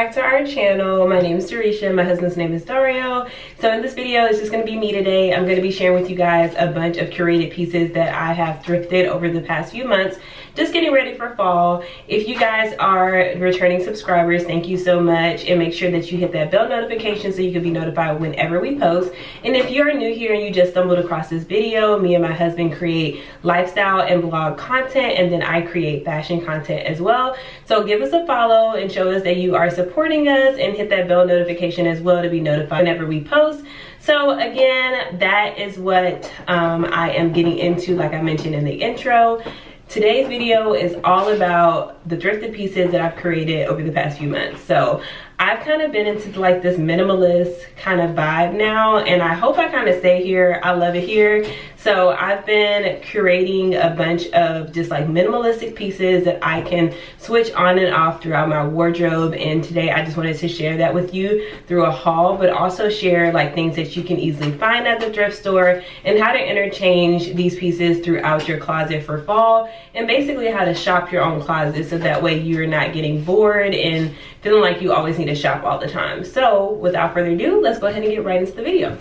back to our channel. My name is Daresha, my husband's name is Dario. So in this video, it's just gonna be me today. I'm gonna be sharing with you guys a bunch of curated pieces that I have thrifted over the past few months, just getting ready for fall. If you guys are returning subscribers, thank you so much, and make sure that you hit that bell notification so you can be notified whenever we post. And if you're new here and you just stumbled across this video, me and my husband create lifestyle and blog content, and then I create fashion content as well. So give us a follow and show us that you are supporting us, and hit that bell notification as well to be notified whenever we post. So again, that is what I am getting into, like I mentioned in the intro. Today's video is all about the thrifted pieces that I've created over the past few months. So I've kind of been into like this minimalist kind of vibe now, and I hope I kind of stay here. I love it here. So I've been curating a bunch of just like minimalistic pieces that I can switch on and off throughout my wardrobe, and today I just wanted to share that with you through a haul, but also share like things that you can easily find at the thrift store and how to interchange these pieces throughout your closet for fall, and basically how to shop your own closet so that way you're not getting bored and feeling like you always need to shop all the time. So without further ado, let's go ahead and get right into the video.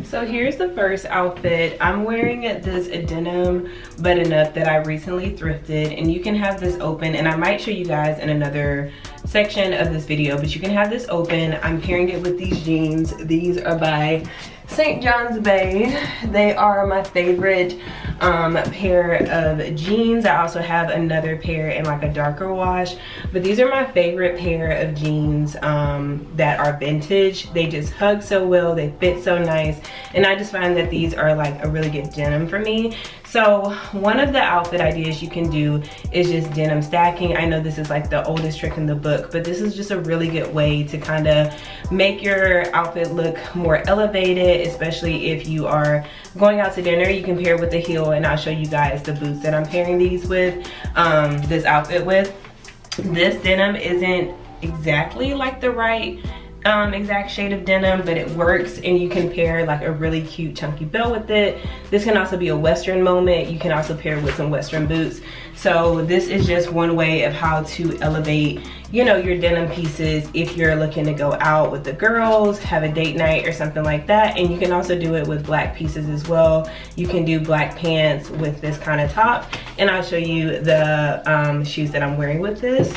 So here's the first outfit. I'm wearing this denim button-up that I recently thrifted, and you can have this open, and I might show you guys in another section of this video, but you can have this open. I'm pairing it with these jeans. These are by St. John's Bay. They are my favorite pair of jeans. I also have another pair in like a darker wash, but these are my favorite pair of jeans that are vintage. They just hug so well, they fit so nice, and I just find that these are like a really good denim for me. So one of the outfit ideas you can do is just denim stacking. I know this is like the oldest trick in the book, but this is just a really good way to kind of make your outfit look more elevated, especially if you are going out to dinner. You can pair with the heel, and I'll show you guys the boots that I'm pairing these with, this outfit with. This denim isn't exactly like the right exact shade of denim, but it works, and you can pair like a really cute chunky belt with it. This can also be a Western moment. You can also pair with some Western boots. So this is just one way of how to elevate, you know, your denim pieces if you're looking to go out with the girls, have a date night or something like that. And you can also do it with black pieces as well. You can do black pants with this kind of top, and I'll show you the shoes that I'm wearing with this.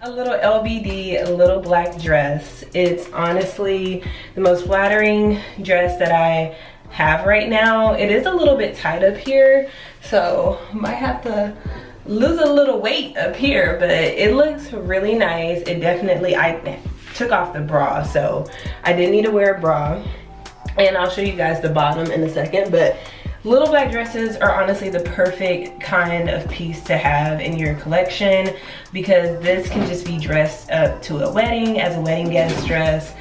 A little LBD, a little black dress. It's honestly the most flattering dress that I have right now. It is a little bit tight up here, so might have to lose a little weight up here, but it looks really nice. It definitely, I took off the bra, so I didn't need to wear a bra, and I'll show you guys the bottom in a second. But little black dresses are honestly the perfect kind of piece to have in your collection, because this can just be dressed up to a wedding, as a wedding guest dress,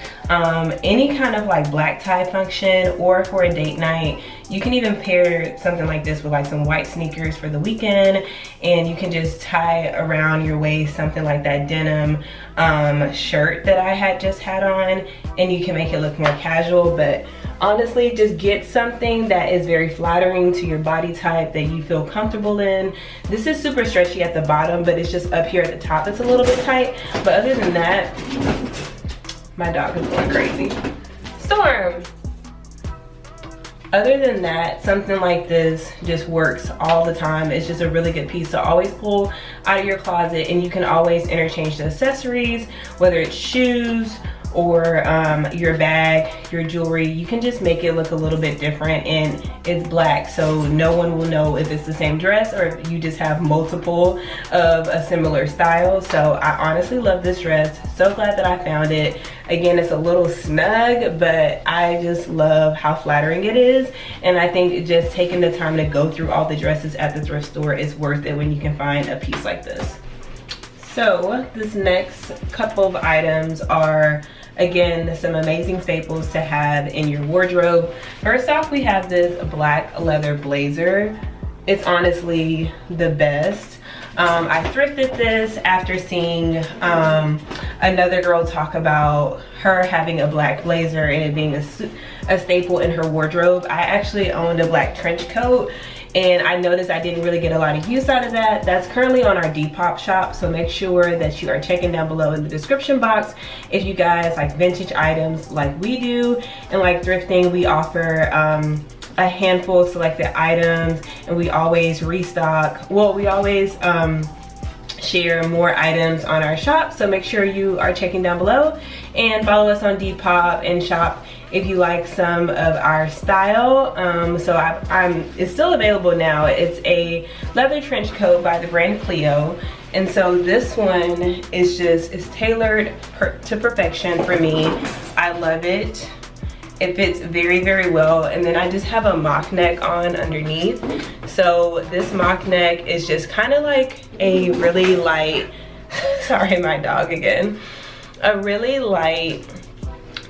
any kind of like black tie function, or for a date night. You can even pair something like this with like some white sneakers for the weekend, and you can just tie around your waist something like that denim shirt that I had just had on, and you can make it look more casual. But honestly, just get something that is very flattering to your body type, that you feel comfortable in. This is super stretchy at the bottom, but it's just up here at the top it's a little bit tight. But other than that, my dog is going crazy. Storm! Other than that, something like this just works all the time. It's just a really good piece to always pull out of your closet, and you can always interchange the accessories, whether it's shoes or your bag, your jewelry. You can just make it look a little bit different, and it's black, so no one will know if it's the same dress or if you just have multiple of a similar style. So I honestly love this dress. So glad that I found it. Again, it's a little snug, but I just love how flattering it is, and I think just taking the time to go through all the dresses at the thrift store is worth it when you can find a piece like this. So this next couple of items are, again, some amazing staples to have in your wardrobe. First off, we have this black leather blazer. It's honestly the best. I thrifted this after seeing another girl talk about her having a black blazer and it being a staple in her wardrobe. I actually owned a black trench coat, and I noticed I didn't really get a lot of use out of that. That's currently on our Depop shop, so make sure that you are checking down below in the description box if you guys like vintage items like we do. And like thrifting, we offer a handful of selected items, and we always restock. Well, we always share more items on our shop, so make sure you are checking down below and follow us on Depop and shop if you like some of our style. It's still available now. It's a leather trench coat by the brand Clio, and so this one is it's tailored to perfection for me. I love it. It fits very, very well. And then I just have a mock neck on underneath. So this mock neck is just kind of like a really light, sorry, my dog again, a really light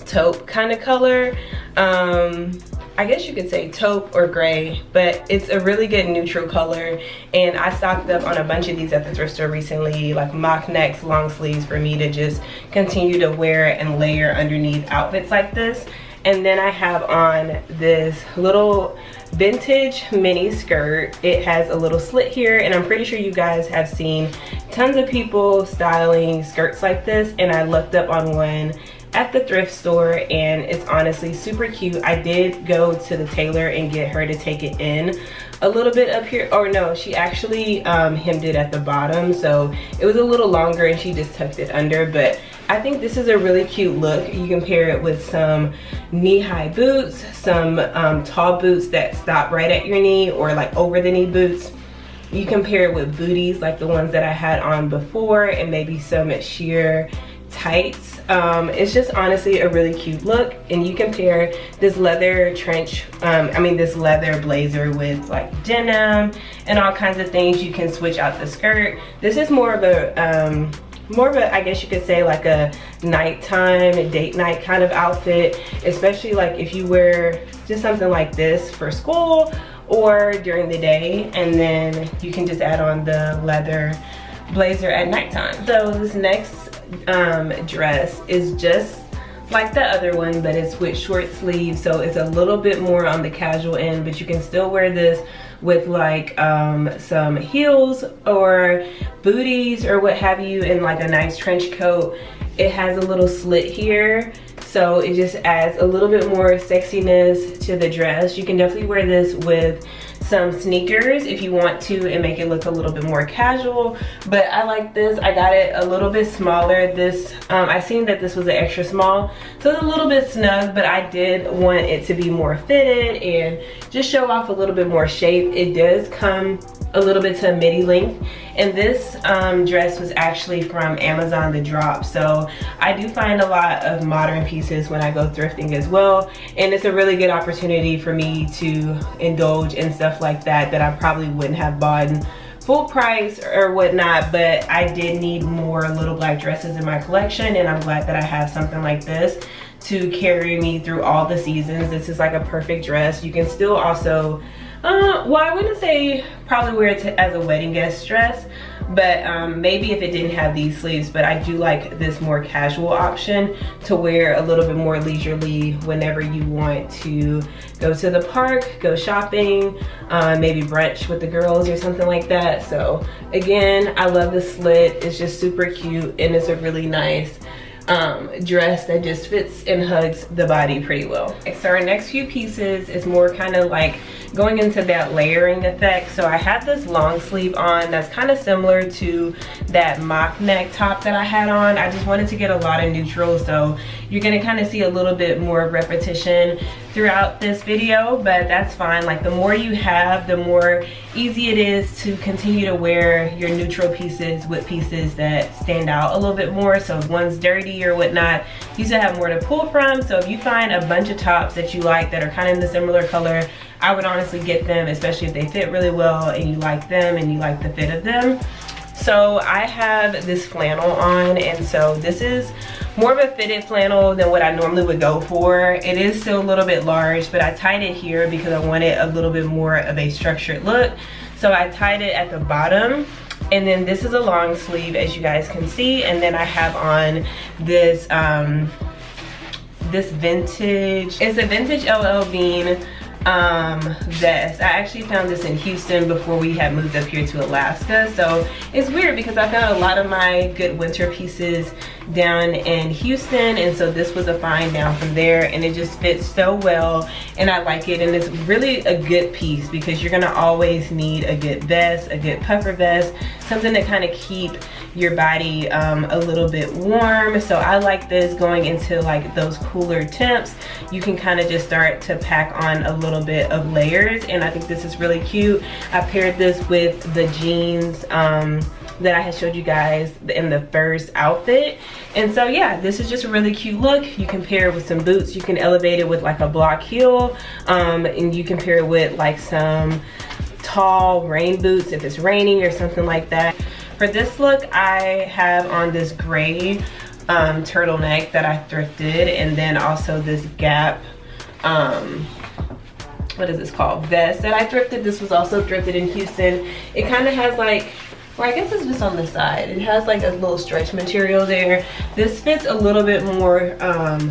taupe kind of color. I guess you could say taupe or gray, but it's a really good neutral color. And I stocked up on a bunch of these at the thrift store recently, like mock necks, long sleeves, for me to just continue to wear and layer underneath outfits like this. And then I have on this little vintage mini skirt. It has a little slit here, and I'm pretty sure you guys have seen tons of people styling skirts like this, and I looked up on one at the thrift store, and it's honestly super cute. I did go to the tailor and get her to take it in a little bit up here, or no, she actually hemmed it at the bottom, so it was a little longer and she just tucked it under. But I think this is a really cute look. You can pair it with some knee-high boots, some tall boots that stop right at your knee, or like over the knee boots. You can pair it with booties like the ones that I had on before, and maybe some sheer tights. It's just honestly a really cute look, and you can pair this leather this leather blazer with like denim and all kinds of things. You can switch out the skirt. This is more of a I guess you could say like a nighttime, date night kind of outfit, especially like if you wear just something like this for school or during the day, and then you can just add on the leather blazer at nighttime. So this next dress is just like the other one, but it's with short sleeves, so it's a little bit more on the casual end, but you can still wear this with like some heels or booties or what have you, in like a nice trench coat. It has a little slit here, so it just adds a little bit more sexiness to the dress. You can definitely wear this with some sneakers if you want to and make it look a little bit more casual, but I like this. I got it a little bit smaller. This I seen that this was an extra small, so it's a little bit snug, but I did want it to be more fitted and just show off a little bit more shape. It does come a little bit to a midi length, and this dress was actually from Amazon The Drop, so I do find a lot of modern pieces when I go thrifting as well, and it's a really good opportunity for me to indulge in stuff like that I probably wouldn't have bought full price or whatnot. But I did need more little black dresses in my collection, and I'm glad that I have something like this to carry me through all the seasons. This is like a perfect dress. You can still also well, I wouldn't say probably wear it as a wedding guest dress, but maybe if it didn't have these sleeves. But I do like this more casual option to wear a little bit more leisurely whenever you want to go to the park, go shopping, maybe brunch with the girls or something like that. So again, I love the slit. It's just super cute, and it's a really nice dress that just fits and hugs the body pretty well. So our next few pieces is more kind of like going into that layering effect. So I have this long sleeve on that's kind of similar to that mock neck top that I had on. I just wanted to get a lot of neutral, so you're gonna kind of see a little bit more repetition throughout this video, but that's fine. Like the more you have, the more easy it is to continue to wear your neutral pieces with pieces that stand out a little bit more. So if one's dirty or whatnot, you still have more to pull from. So if you find a bunch of tops that you like that are kind of in the similar color, I would honestly get them, especially if they fit really well and you like them and you like the fit of them. So I have this flannel on, and so this is more of a fitted flannel than what I normally would go for. It is still a little bit large, but I tied it here because I wanted a little bit more of a structured look. So I tied it at the bottom, And then this is a long sleeve, as you guys can see. And then I have on this this vintage, it's a vintage LL Bean vest. I actually found this in Houston before we had moved up here to Alaska. So it's weird because I found a lot of my good winter pieces down in Houston, and so this was a find down from there, and it just fits so well and I like it. And it's really a good piece because you're gonna always need a good vest, a good puffer vest, something to kind of keep your body a little bit warm. So I like this going into like those cooler temps. You can kind of just start to pack on a little bit of layers, and I think this is really cute. I paired this with the jeans that I had showed you guys in the first outfit. And so yeah, this is just a really cute look. You can pair it with some boots. You can elevate it with like a block heel, and you can pair it with like some tall rain boots if it's raining or something like that. For this look, I have on this gray turtleneck that I thrifted, and then also this Gap, what is this called, vest that I thrifted. This was also thrifted in Houston. It kind of has like, or I guess it's just on the side, it has like a little stretch material there. This fits a little bit more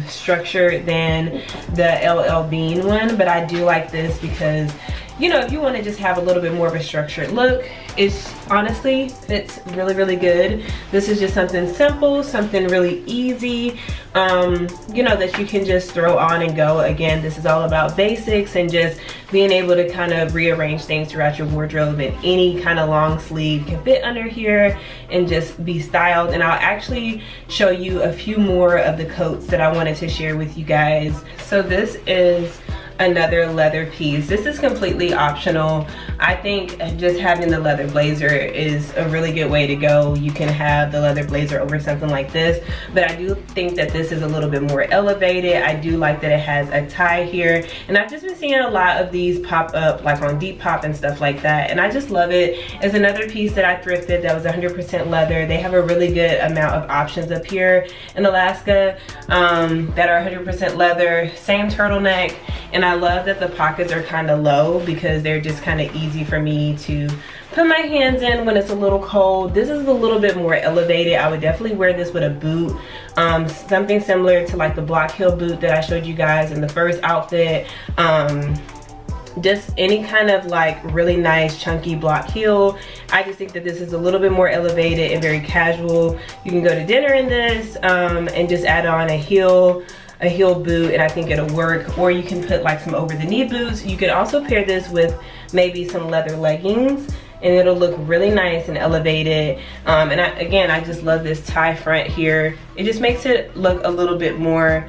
structured than the LL Bean one, but I do like this because, you know, if you want to just have a little bit more of a structured look, it's honestly fits really, really good. This is just something simple, something really easy, you know, that you can just throw on and go. Again, this is all about basics and just being able to kind of rearrange things throughout your wardrobe, and any kind of long sleeve can fit under here and just be styled. And I'll actually show you a few more of the coats that I wanted to share with you guys. So this is another leather piece. This is completely optional. I think just having the leather blazer is a really good way to go. You can have the leather blazer over something like this, but I do think that this is a little bit more elevated. I do like that it has a tie here, and I've just been seeing a lot of these pop up like on Depop and stuff like that, and I just love it. It's another piece that I thrifted that was 100% leather. They have a really good amount of options up here in Alaska that are 100% leather. Same turtleneck, and I love that the pockets are kind of low because they're just kind of easy for me to put my hands in when it's a little cold. This is a little bit more elevated. I would definitely wear this with a boot, something similar to like the block heel boot that I showed you guys in the first outfit. Just any kind of like really nice chunky block heel. I just think that this is a little bit more elevated and very casual. You can go to dinner in this and just add on a heel boot, and I think it'll work. Or you can put like some over the knee boots. You could also pair this with maybe some leather leggings, and it'll look really nice and elevated. And again, I just love this tie front here. It just makes it look a little bit more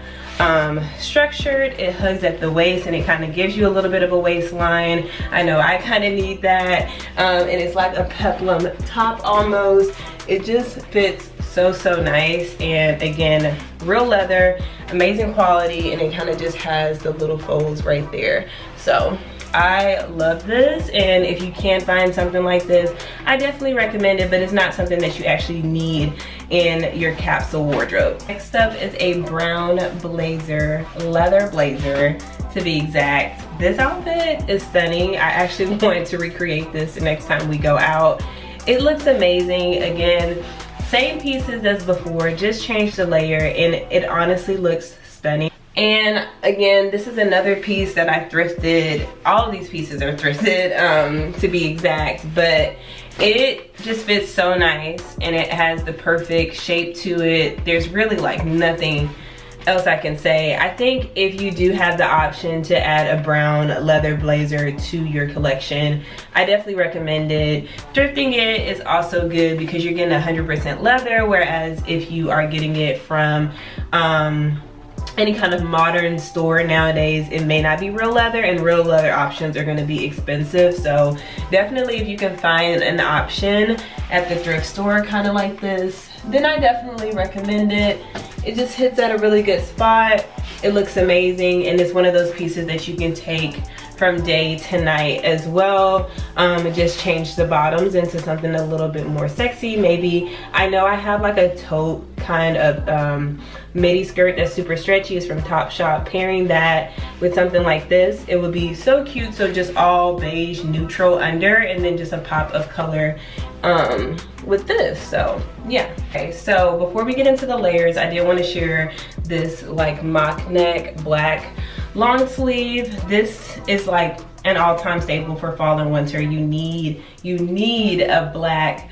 structured. It hugs at the waist, and it kind of gives you a little bit of a waistline. I know I kind of need that. And it's like a peplum top almost. It just fits so nice, and again, real leather, amazing quality, and it kind of just has the little folds right there. So I love this, and if you can find something like this, I definitely recommend it, but it's not something that you actually need in your capsule wardrobe. Next up is a brown blazer, leather blazer to be exact. This outfit is stunning. I actually want to recreate this the next time we go out. It looks amazing. Again, same pieces as before, just changed the layer, and it honestly looks stunning. And again, this is another piece that I thrifted. All of these pieces are thrifted, to be exact, but it just fits so nice, and it has the perfect shape to it. There's really like nothing else I can say. I think if you do have the option to add a brown leather blazer to your collection, I definitely recommend it. Thrifting it is also good because you're getting 100% leather, whereas if you are getting it from any kind of modern store nowadays, it may not be real leather, and real leather options are going to be expensive. So definitely, if you can find an option at the thrift store kind of like this, then I definitely recommend it. It just hits at a really good spot. It looks amazing, and it's one of those pieces that you can take from day to night as well. Just change the bottoms into something a little bit more sexy. Maybe, I know I have like a taupe kind of midi skirt that's super stretchy. It's from Topshop. Pairing that with something like this, it would be so cute. So just all beige neutral under, and then just a pop of color with this. So yeah. Okay, so before we get into the layers, I did want to share this like mock neck black long sleeve. This is like an all-time staple for fall and winter. You need a black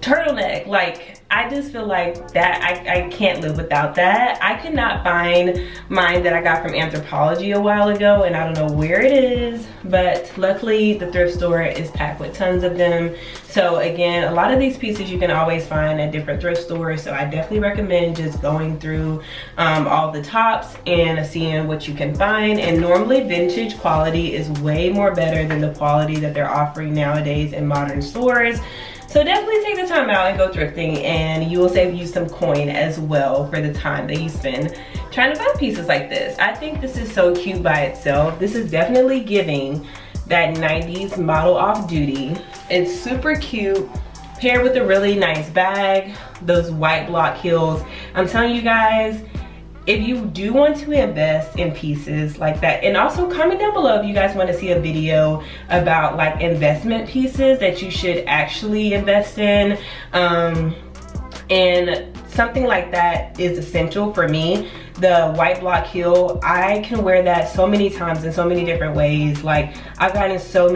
turtleneck. Like, I just feel like that I can't live without that. I could not find mine that I got from Anthropologie a while ago, and I don't know where it is, but luckily the thrift store is packed with tons of them. So again, a lot of these pieces you can always find at different thrift stores, so I definitely recommend just going through all the tops and seeing what you can find. And normally vintage quality is way more better than the quality that they're offering nowadays in modern stores. So definitely take the time out and go thrifting, and you will save you some coin as well for the time that you spend trying to find pieces like this. I think this is so cute by itself. This is definitely giving that 90s model off duty. It's super cute, paired with a really nice bag, those white block heels. I'm telling you guys, if you do want to invest in pieces like that, and also comment down below if you guys want to see a video about like investment pieces that you should actually invest in, and something like that is essential for me. The white block heel, I can wear that so many times in so many different ways. Like, I've gotten so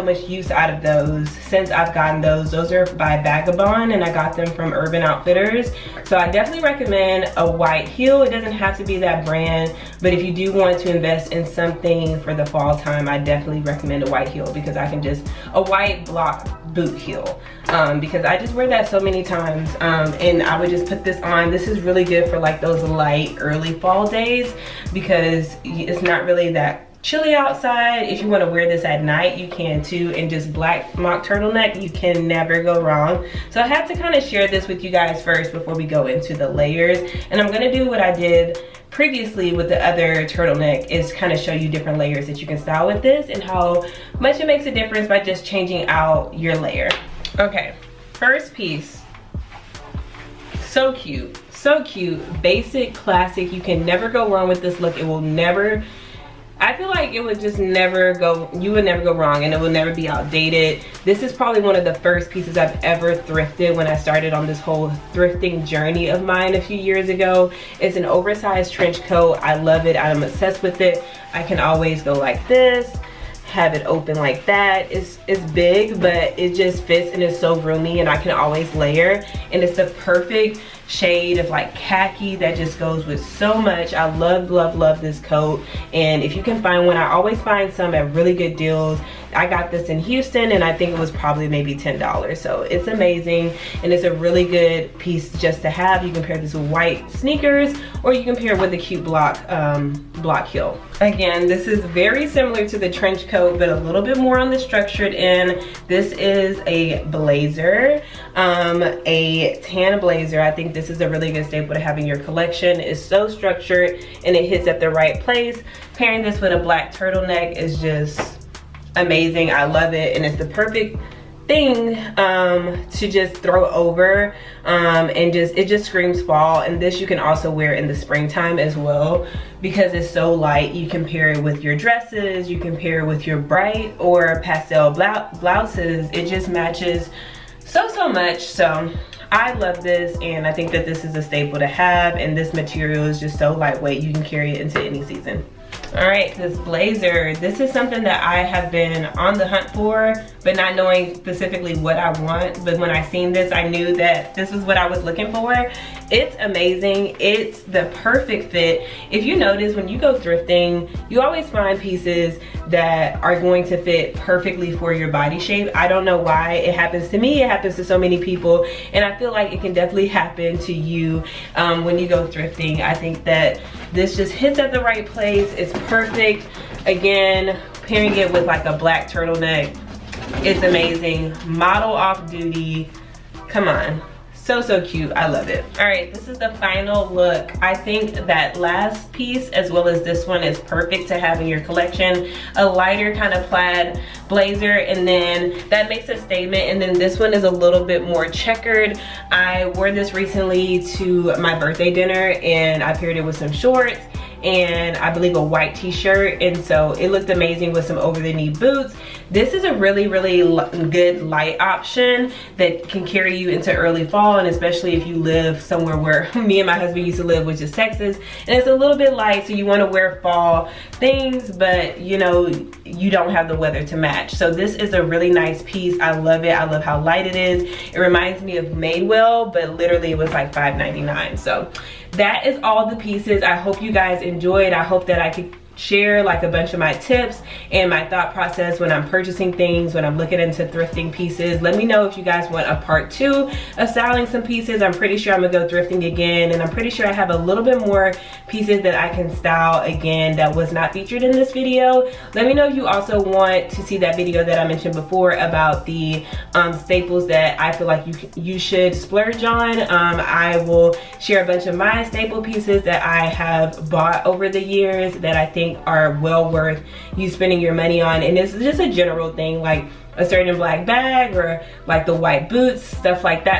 much use out of those since I've gotten those. Those are by Vagabond, and I got them from Urban Outfitters. So I definitely recommend a white heel. It doesn't have to be that brand, but if you do want to invest in something for the fall time, I definitely recommend a white heel, because I can just, a white block boot heel, because I just wear that so many times, and I would just put this on. This is really good for like those light early fall days, because it's not really that chilly outside. If you want to wear this at night, you can too. And just black mock turtleneck, you can never go wrong. So I had to kind of share this with you guys first before we go into the layers. And I'm gonna do what I did previously with the other turtleneck, is kind of show you different layers that you can style with this, and how much it makes a difference by just changing out your layer. Okay, first piece, so cute, so cute, basic, classic. You can never go wrong with this look. It will never, I feel like it would just never go, you would never go wrong, and it will never be outdated. This is probably one of the first pieces I've ever thrifted when I started on this whole thrifting journey of mine a few years ago. It's an oversized trench coat. I love it. I'm obsessed with it. I can always go like this, have it open like that. It's big, but it just fits and is so roomy, and I can always layer. And it's the perfect shade of like khaki that just goes with so much. I love, love, love this coat. And if you can find one, I always find some at really good deals. I got this in Houston, and I think it was probably maybe $10. So it's amazing, and it's a really good piece just to have. You can pair this with white sneakers, or you can pair it with a cute block heel. Again, this is very similar to the trench coat, but a little bit more on the structured end. This is a blazer, a tan blazer. I think this is a really good staple to have in your collection. It's so structured, and it hits at the right place. Pairing this with a black turtleneck is just amazing. I love it, and it's the perfect thing to just throw over, and it just screams fall. And this you can also wear in the springtime as well, because it's so light. You can pair it with your dresses, you can pair it with your bright or pastel blouses. It just matches so much. So I love this, and I think that this is a staple to have, and this material is just so lightweight. You can carry it into any season. All right, this blazer, this is something that I have been on the hunt for, but not knowing specifically what I want. But when I seen this, I knew that this was what I was looking for. It's amazing. It's the perfect fit. If you notice, when you go thrifting, you always find pieces that are going to fit perfectly for your body shape. I don't know why. It happens to me, it happens to so many people, and I feel like it can definitely happen to you when you go thrifting. I think that this just hits at the right place. It's perfect. Again, pairing it with like a black turtleneck, it's amazing. Model off duty, come on, So cute. I love it. All right, this is the final look. I think that last piece as well as this one is perfect to have in your collection. A lighter kind of plaid blazer, and then that makes a statement. And then this one is a little bit more checkered. I wore this recently to my birthday dinner and I paired it with some shorts and I believe a white t-shirt, and so it looked amazing with some over the knee boots. This is a really good light option that can carry you into early fall, and especially if you live somewhere where me and my husband used to live, which is Texas, and it's a little bit light, so you want to wear fall things, but you know, you don't have the weather to match. So this is a really nice piece. I love it. I love how light it is. It reminds me of Madewell, but literally it was like $5.99. So that is all the pieces. I hope you guys enjoyed. I hope that I could share like a bunch of my tips and my thought process when I'm purchasing things, when I'm looking into thrifting pieces. Let me know if you guys want a part 2 of styling some pieces. I'm pretty sure I'm gonna go thrifting again, and I'm pretty sure I have a little bit more pieces that I can style again that was not featured in this video. Let me know if you also want to see that video that I mentioned before about the staples that I feel like you should splurge on. I will share a bunch of my staple pieces that I have bought over the years that I think are well worth you spending your money on, and it's just a general thing like a certain black bag or like the white boots, stuff like that.